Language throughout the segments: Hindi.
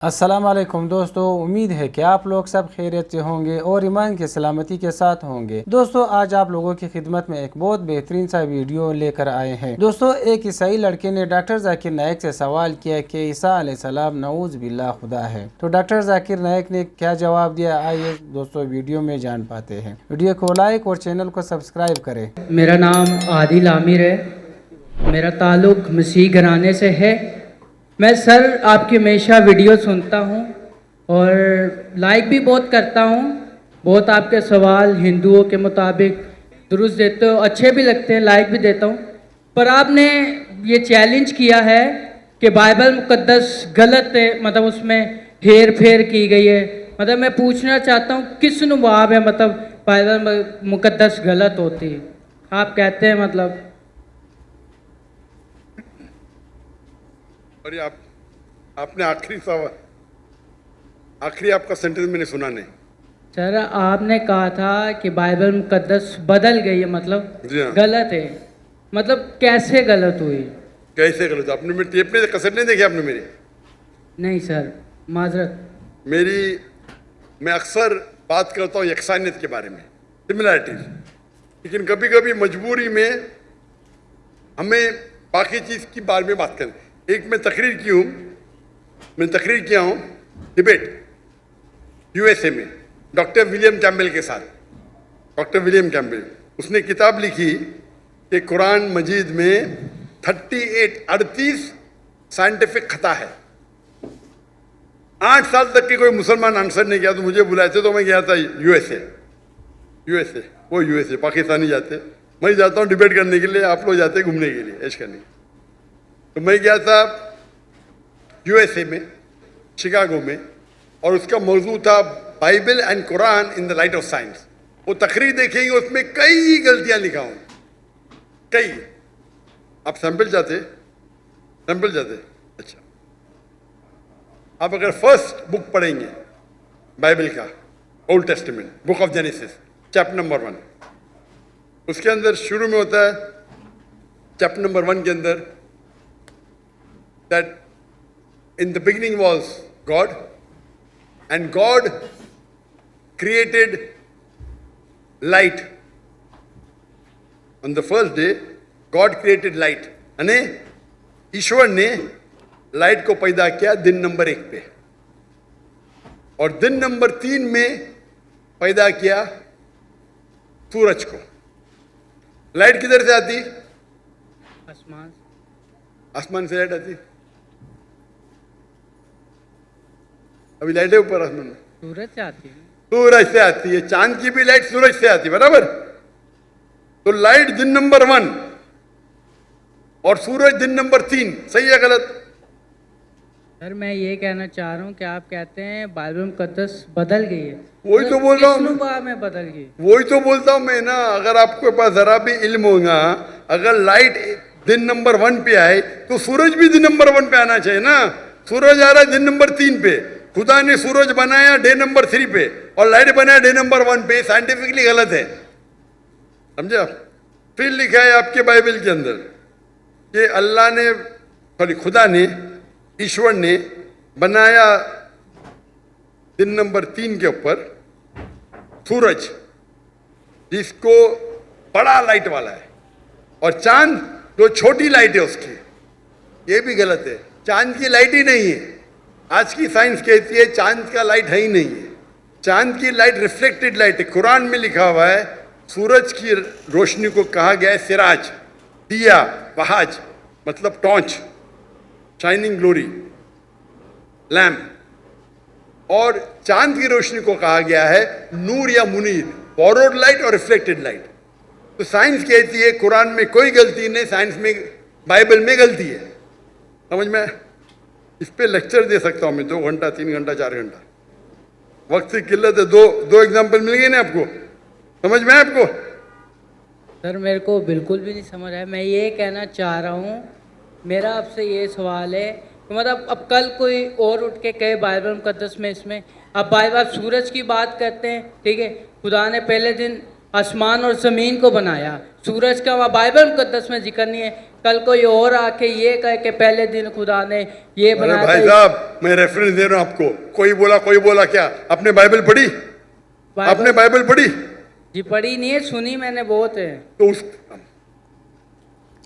अस्सलाम वालेकुम दोस्तों, उम्मीद है कि आप लोग सब खैरियत से होंगे और ईमान की सलामती के साथ होंगे। दोस्तों, आज आप लोगों की खिदमत में एक बहुत बेहतरीन सा वीडियो लेकर आए हैं। दोस्तों, एक ईसाई लड़के ने डॉक्टर जाकिर नायक से सवाल किया कि ईसा अलैहिस्सलाम नऊज़ बिल्लाह खुदा है। तो डॉक्टर जाकिर नायक ने क्या जवाब दिया, आइए दोस्तों वीडियो में जान पाते हैं। वीडियो को लाइक और चैनल को सब्सक्राइब करें। मेरा नाम आदिल आमिर है। मेरा ताल्लुक़ मसीह घराने से है। मैं सर आपकी हमेशा वीडियो सुनता हूँ और लाइक भी बहुत करता हूँ। बहुत आपके सवाल हिंदुओं के मुताबिक दुरुस्त देते हो, अच्छे भी लगते हैं, लाइक भी देता हूँ। पर आपने ये चैलेंज किया है कि बाइबल मुकद्दस गलत है, मतलब उसमें हेर फेर की गई है। मतलब मैं पूछना चाहता हूँ किस नुवाब है, मतलब बाइबल मुकद्दस गलत होती है। आप कहते हैं मतलब और ये आपने आखिरी आपका सेंटेंस मैंने सुना नहीं। सर आपने कहा था कि बाइबल मुकद्दस बदल गई है, मतलब जी हाँ। गलत है। मतलब कैसे गलत हुई? कैसे गलत? आपने मेरी टेप में कसर नहीं देखी आपने मेरी? नहीं सर, माजरत। मैं अक्सर बात करता हूँ यकसानियत के बारे में, सिमिलैरिटीज, लेकिन कभी कभी मजबूरी में हमें बाकी चीज़ की बारे में बात करें। एक मैंने तकरीर किया हूँ डिबेट यूएसए में डॉक्टर विलियम कैम्बेल के साथ। डॉक्टर विलियम कैम्बेल, उसने किताब लिखी कि कुरान मजीद में 38 साइंटिफिक खता है। 8 साल तक के कोई मुसलमान आंसर नहीं किया, तो मुझे बुलाए थे, तो मैं गया था यूएसए। पाकिस्तानी जाते, मैं जाता हूँ डिबेट करने के लिए, आप लोग जाते घूमने के लिए, ऐश करने। तो मैं गया था यूएसए में, शिकागो में, और उसका मौजू था Bible and Quran in the light of science. वो तकरीर देखेंगे, उसमें कई गलतियां लिखा हूं, कई। आप सैंपल चाहते? अच्छा, आप अगर फर्स्ट बुक पढ़ेंगे बाइबल का, old testament, book of genesis, chapter number 1, उसके अंदर शुरू में होता है, चैप्टर नंबर 1 के अंदर, that in the beginning was God, and God created light. On the first day, God created light. अने ईश्वर ने लाइट को पैदा किया दिन नंबर 1 पे, और दिन नंबर 3 में पैदा किया सूरज को। लाइट किधर से आती? आसमान से लाइट आती। अभी लाइट है ऊपर आसमान में, सूरज से आती है। सूरज से आती है। चांद की भी लाइट सूरज से आती है, बराबर। तो लाइट दिन नंबर 1 और सूरज दिन नंबर 3, सही है गलत? सर मैं ये कहना चाह रहा हूँ कि आप कहते हैं बाइबल मुकद्दस बदल गई है। वही तो बोल रहा हूँ मैं बदल गई। वही तो बोलता हूँ मैं ना। अगर आपके पास जरा भी इल्म होगा, अगर लाइट दिन नंबर 1 पे आए तो सूरज भी दिन नंबर 1 पे आना चाहिए ना। सूरज आ रहा है दिन नंबर 3 पे, खुदा ने सूरज बनाया डे नंबर 3 पे और लाइट बनाया डे नंबर 1 पे। साइंटिफिकली गलत है, समझे आप? फिर लिखा है आपके बाइबल के अंदर कि अल्लाह ने, सॉरी, खुदा ने, ईश्वर ने बनाया दिन नंबर 3 के ऊपर सूरज, जिसको बड़ा लाइट वाला है, और चांद जो छोटी लाइट है उसकी। ये भी गलत है, चांद की लाइट ही नहीं है। आज की साइंस कहती है चांद का लाइट है ही नहीं है। चांद की लाइट रिफ्लेक्टेड लाइट है। कुरान में लिखा हुआ है सूरज की रोशनी को कहा गया है सिराज, दिया, वहाज, मतलब टॉर्च, शाइनिंग ग्लोरी, लैम्प। और चांद की रोशनी को कहा गया है नूर या मुनीर, बोरोड लाइट और रिफ्लेक्टेड लाइट। तो साइंस कहती है कुरान में कोई गलती नहीं, साइंस में, बाइबल में गलती है। समझ में? इस पे लेक्चर दे सकता हूं मैं 2 घंटा, 3 घंटा, 4 घंटा। वक्त की किल्लत है। दो एग्जाम्पल मिल गए ना आपको, समझ में आपको? सर मेरे को बिल्कुल भी नहीं समझ आया। मैं ये कहना चाह रहा हूँ, मेरा आपसे ये सवाल है कि मतलब अब कल कोई और उठ के कहे बाइबल मुकद्दस में, इसमें अब बाइबल सूरज की बात करते हैं, ठीक है, खुदा ने पहले दिन आसमान और ज़मीन को बनाया, सूरज का वहाँ बाइबल मुकद्दस में जिक्र नहीं है। कल कोई और आके ये कहे कि पहले दिन खुदा ने ये अरे बनाया भाई था। साहब, मैं रेफरेंस दे रहा हूं आपको। कोई बोला क्या? आपने बाइबल पढ़ी? आपने बाइबल पढ़ी? जी पढ़ी नहीं है, सुनी मैंने बहुत है। तो उस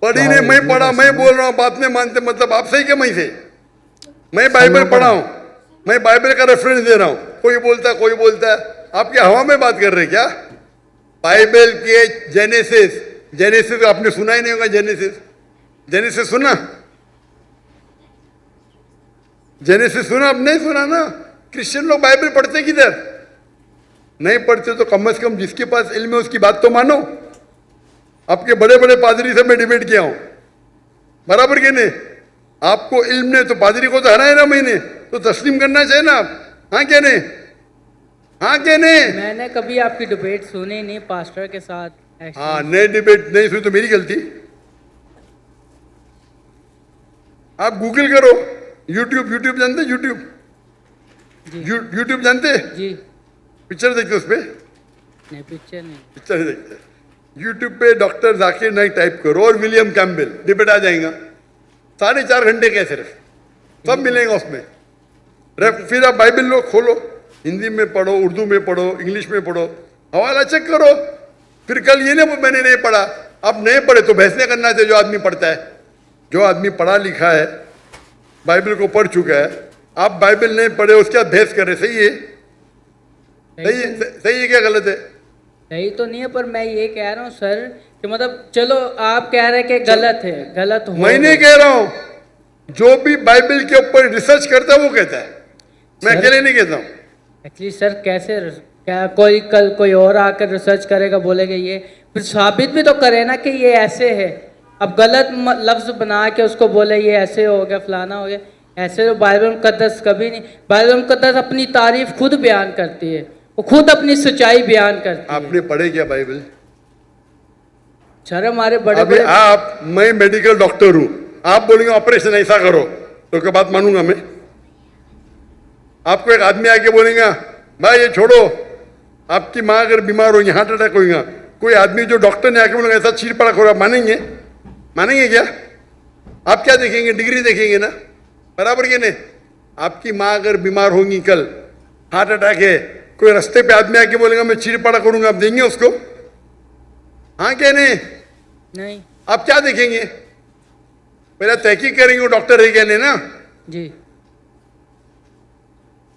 पढ़ी नहीं, मैं पढ़ा, मैं बोल रहा हूँ, बात नहीं मानते, मतलब आप सही क्या मैं से? मैं बाइबल पढ़ा हूँ, मैं बाइबल का रेफरेंस दे रहा हूँ। कोई बोलता है, आप क्या हवा में बात कर रहे हैं क्या? बाइबल के जेनेसिस आपने सुना ही नहीं होगा। जेनेसिस सुना? जेनेसिस सुना? आप नहीं सुना ना। क्रिश्चियन लोग बाइबल पढ़ते किधर? नहीं पढ़ते तो कम से कम जिसके पास इल्म है उसकी बात तो मानो। आपके बड़े बड़े पादरी से मैं डिबेट किया हूं, बराबर के नहीं? आपको इल्म नहीं तो पादरी को तो हराए ना मैंने, तो तस्लीम करना चाहिए ना आप। हाँ क्या नहीं? हाँ क्या नहीं? मैंने कभी आपकी डिबेट सुनी नहीं पास्टर के साथ। हाँ, नहीं डिबेट नहीं सुनी तो मेरी गलती। आप गूगल करो, यूट्यूब जानते? यूट्यूब जानते? जी पिक्चर देखते उस पर? नहीं, पिक्चर नहीं। पिक्चर नहीं देखते। यूट्यूब पे डॉक्टर जाकिर नाइक टाइप करो और विलियम कैम्पबेल, डिबेट आ जाएगा। 4.5 घंटे के सिर्फ, सब मिलेगा उसमें। फिर आप बाइबल लो, खोलो, हिंदी में पढ़ो, उर्दू में पढ़ो, इंग्लिश में पढ़ो, हवाला चेक करो। फिर कल ये ना मैंने नहीं पढ़ा, आप नहीं पढ़े तो बहस नहीं करना चाहिए। जो आदमी पढ़ता है, जो आदमी पढ़ा लिखा है, बाइबल को पढ़ चुका है, आप बाइबल नहीं पढ़े उसके बाद बहस कर रहे, सही है? सही है क्या गलत है? सही तो नहीं है, पर मैं ये कह रहा हूँ सर कि मतलब चलो आप कह रहे हैं कि गलत है, गलत हो। मैं नहीं कह रहा हूँ, जो भी बाइबल के ऊपर रिसर्च करता है वो कहता है, मैं अकेले नहीं कहता हूँ। एक्चुअली सर कैसे, क्या कोई कल कोई और आकर रिसर्च करेगा, बोलेगा ये, फिर साबित भी तो करे ना कि ये ऐसे है। अब गलत लफ्ज बना के उसको बोले ये ऐसे हो गया, फलाना हो गया, ऐसे तो बाइबल मुकद्दस कभी नहीं। बाइबल मुकद्दस अपनी तारीफ खुद बयान करती है, वो खुद अपनी सच्चाई बयान करती है। आपने पढ़े क्या बाइबल? सर हमारे बड़े अभी आप, मैं मेडिकल डॉक्टर हूं, आप बोलेंगे ऑपरेशन ऐसा करो तो क्या बात मानूंगा मैं? आपको एक आदमी आके बोलेगा भाई ये छोड़ो, आपकी माँ अगर बीमार होगी, हार्ट अटैक होगा, कोई आदमी जो डॉक्टर ने आके बोलेगा ऐसा चीर पड़ा करो, आप मानेंगे? मानेंगे क्या? आप क्या देखेंगे? डिग्री देखेंगे ना, बराबर के नहीं? आपकी माँ अगर बीमार होगी, कल हार्ट अटैक है, कोई रास्ते पे आदमी आके बोलेगा मैं चीर पड़ा करूंगा, आप देंगे उसको? हाँ क्या नहीं? नहीं। आप क्या देखेंगे? पहले तहकीक करेंगे वो डॉक्टर है क्या नहीं ना? जी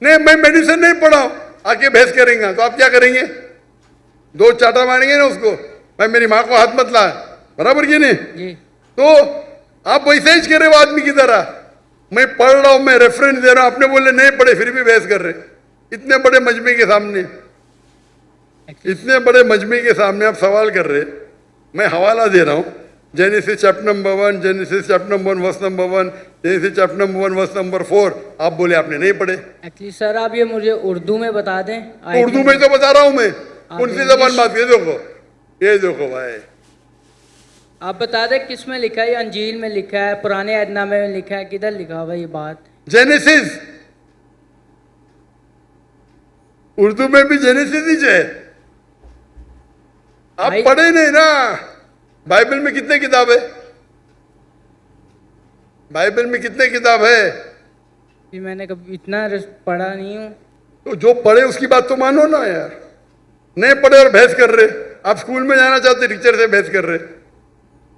नहीं, मैं मेडिसिन नहीं पढ़ा हूं, आके बहस करेंगे तो आप क्या करेंगे? 2 चाटा मारेंगे ना उसको, भाई मेरी माँ को हाथ मत ला, बराबर की नहीं? जी। तो आप वैसे ही करे वो आदमी की तरह, मैं पढ़ रहा हूं, मैं रेफरेंस दे रहा हूं, आपने बोले नहीं पढ़े फिर भी बहस कर रहे। इतने बड़े मजमे के सामने, इतने बड़े मजमे के सामने आप सवाल कर रहे। मैं हवाला दे रहा हूं, Genesis chapter number 1, Genesis chapter number 1 verse number 1, Genesis chapter number 1 verse number 4। आप बोले आपने नहीं पढ़े। एक्चुअली सर आप ये मुझे उर्दू में बता दें। उर्दू में तो बता रहा हूं मैं, कौन सी जबान बात? ये देखो भाई, आप बता दें किस में लिखा है, ये अंजील में लिखा है, पुराने अहदनामे में लिखा है, किधर लिखा हुआ है ये बात? जेनेसिस, उर्दू में भी जेनेसिस ही है। आप पढ़े नहीं ना। बाइबल में कितने किताब है? बाइबल में कितने किताब है? कि मैंने कभी इतना पढ़ा नहीं हूँ। तो जो पढ़े उसकी बात तो मानो ना यार। नहीं पढ़े और बहस कर रहे। आप स्कूल में जाना चाहते, टीचर से बहस कर रहे।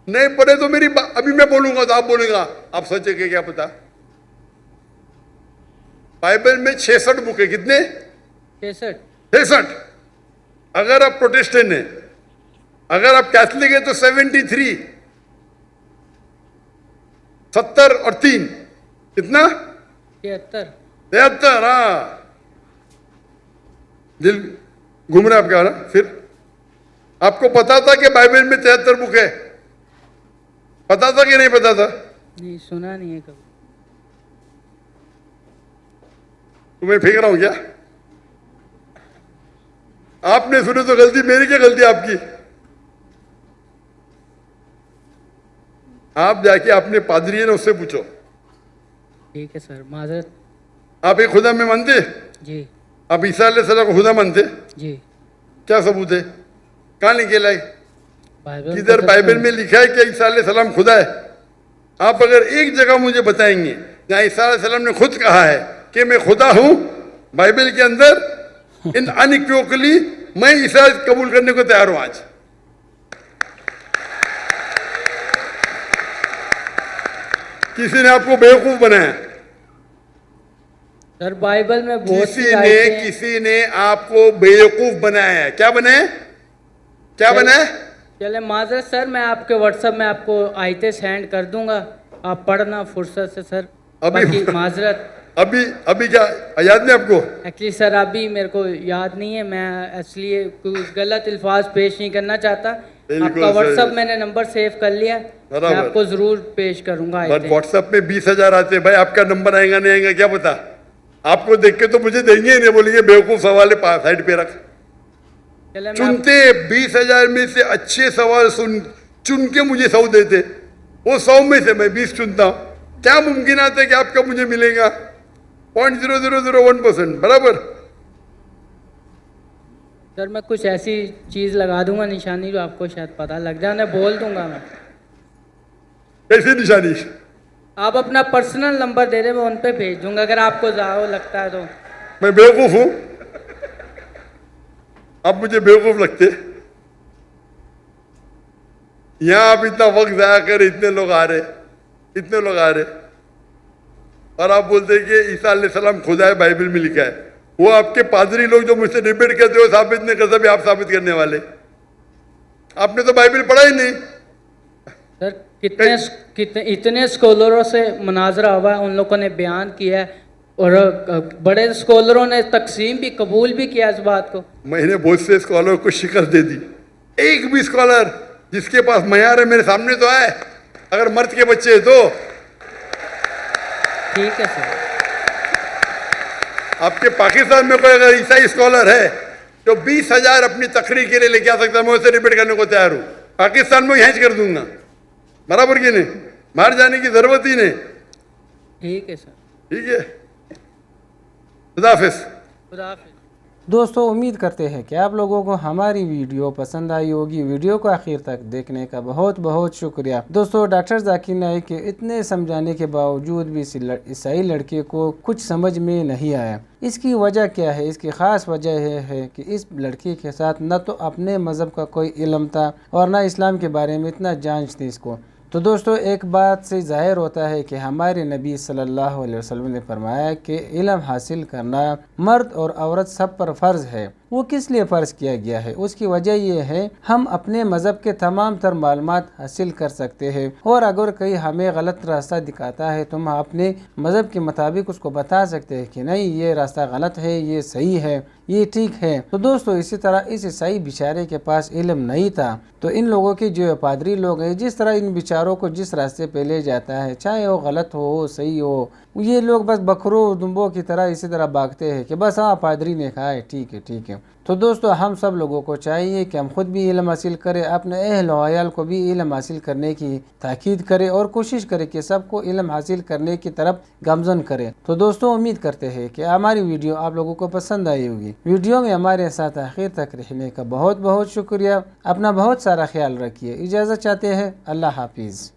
नहीं पढ़े तो मेरी अभी मैं बोलूंगा तो आप बोलेगा आप सच है क्या पता। बाइबल में 66 बुक है। कितने? 66। अगर आप प्रोटेस्टेंट हैं, अगर आप कैथलिक है तो 73। 70 और 3 कितना? 73। हाँ, दिल घूम रहा है आपका ना। फिर आपको पता था कि बाइबल में 73 बुक है? पता था कि नहीं पता था? नहीं, सुना नहीं है कभी। तुम्हें फेंक रहा हूं क्या? आपने सुने तो गलती मेरी, क्या गलती आपकी? आप जाके अपने पादरी है ना उससे पूछो। ठीक है सर, माजरत। आप एक खुदा में मानते? जी। आप ईसा अलैहिस्सलाम को खुदा मानते? जी। क्या सबूत है? कहाँ लिखे लाए? बाइबल किधर बाइबल में लिखा है कि ईसा अलैहिस्सलाम खुदा है? आप अगर एक जगह मुझे बताएंगे जहाँ ईसा अलैहिस्सलाम ने खुद कहा है कि मैं खुदा हूँ, बाइबल के अंदर इन अनइक्वोकली, मैं ईसा कबूल करने को तैयार हूँ आज। किसी ने आपको बेवकूफ बनाया? सर बाइबल में बहुत सी आयतें हैं। किसी ने आपको बेवकूफ बनाया है। क्या बनाया? क्या बनाया? चले माजरत सर, मैं आपके व्हाट्सएप में आपको आयतें सेंड कर दूंगा, आप पढ़ना फुर्सत से सर। अभी माजरत अभी क्या याद नहीं आपको? एक्चुअली सर अभी मेरे को याद नहीं है, मैं इसलिए कुछ गलत अल्फाज पेश नहीं करना चाहता। आपका व्हाट्सएप मैंने नंबर सेव कर लिया, मैं आपको जरूर पेश करूंगा। बट व्हाट्सएप में 20,000 आते हैं भाई, आपका नंबर आएगा नहीं आएगा क्या पता? आपको देख के तो मुझे देंगे ही नहीं, बोलेंगे बेवकूफ सवाल है साइड पे रख। चुनते 20,000 में से अच्छे सवाल चुन के मुझे 100 देते, वो 100 में से मैं 20 चुनता हूँ। क्या मुमकिन आता है कि आपका मुझे मिलेगा? 0.0001%, बराबर। सर मैं कुछ ऐसी चीज लगा दूंगा निशानी जो आपको शायद पता लग जाए, मैं बोल दूंगा। मैं कैसी निशानी? आप अपना पर्सनल नंबर दे दे, मैं उन पे भेज दूंगा अगर आपको ज़्यादा लगता है तो। मैं बेवकूफ हूँ? आप मुझे बेवकूफ लगते? यहां आप इतना वक्त जाया कर, इतने लोग आ रहे और आप बोलते कि ईसा अलैहिस्सलाम खुदा है, बाइबल में लिखा है। वो आपके पादरी लोग जो मुझसे डिबेट करते हो साबित नहीं कर सकते, आप साबित करने वाले। आपने तो बाइबल पढ़ा ही नहीं। सर कितने इतने स्कॉलरों से मुनाजरा हुआ है, उन लोगों ने बयान किया है और बड़े स्कॉलरों ने तकसीम भी कबूल भी किया इस बात को। मैंने बहुत से स्कॉलर को शिकस्त दे दी। एक भी स्कॉलर जिसके पास मयार है मेरे सामने तो आए, अगर मर्द के बच्चे है तो। ठीक है सर। आपके पाकिस्तान में कोई अगर ईसाई स्कॉलर है तो 20,000 अपनी तकरीर के लिए लेके आ सकता है, मैं उसे डिबेट करने को तैयार हूँ। पाकिस्तान में हैंज कर दूंगा, बराबर की नहीं, बाहर जाने की जरूरत ही नहीं। ठीक है सर। ठीक है, खुदा हाफिज़। खुदा हाफिज़। दोस्तों उम्मीद करते हैं कि आप लोगों को हमारी वीडियो पसंद आई होगी। वीडियो को आखिर तक देखने का बहुत बहुत शुक्रिया। दोस्तों डॉक्टर जाकिर नाइक के इतने समझाने के बावजूद भी इस ईसाई लड़के को कुछ समझ में नहीं आया। इसकी वजह क्या है? इसकी ख़ास वजह यह है कि इस लड़के के साथ न तो अपने मज़हब का कोई इल्म था और न इस्लाम के बारे में इतना जांच थी इसको। तो दोस्तों एक बात से ज़ाहिर होता है कि हमारे नबी सल्लल्लाहु अलैहि वसल्लम ने फरमाया कि इल्म हासिल करना मर्द और औरत सब पर फ़र्ज़ है। वो किस लिए फ़र्ज़ किया गया है? उसकी वजह यह है हम अपने मज़हब के तमाम तर मालूमात हासिल कर सकते हैं और अगर कोई हमें गलत रास्ता दिखाता है तो हम अपने मज़हब के मुताबिक उसको बता सकते हैं कि नहीं ये रास्ता गलत है, ये सही है, ये ठीक है। तो दोस्तों इसी तरह इस ईसाई बेचारे के पास इल्म नहीं था, तो इन लोगों के जो पादरी लोग हैं जिस तरह इन बेचारों को जिस रास्ते पे ले जाता है, चाहे वो गलत हो सही हो, ये लोग बस बकरों दुम्बों की तरह इसी तरह भागते हैं कि बस हाँ पादरी ने कहा है ठीक है ठीक है। तो दोस्तों हम सब लोगों को चाहिए कि हम खुद भी इल्म हासिल करें, अपने अहल वयाल को भी इल्म हासिल करने की ताकीद करें और कोशिश करें कि सबको इल्म हासिल करने की तरफ गामजन करें। तो दोस्तों उम्मीद करते हैं कि हमारी वीडियो आप लोगों को पसंद आई होगी। वीडियो में हमारे साथ आखिर तक रहने का बहुत बहुत शुक्रिया। अपना बहुत सारा ख्याल रखिए। इजाज़त चाहते हैं। अल्लाह हाफिज़।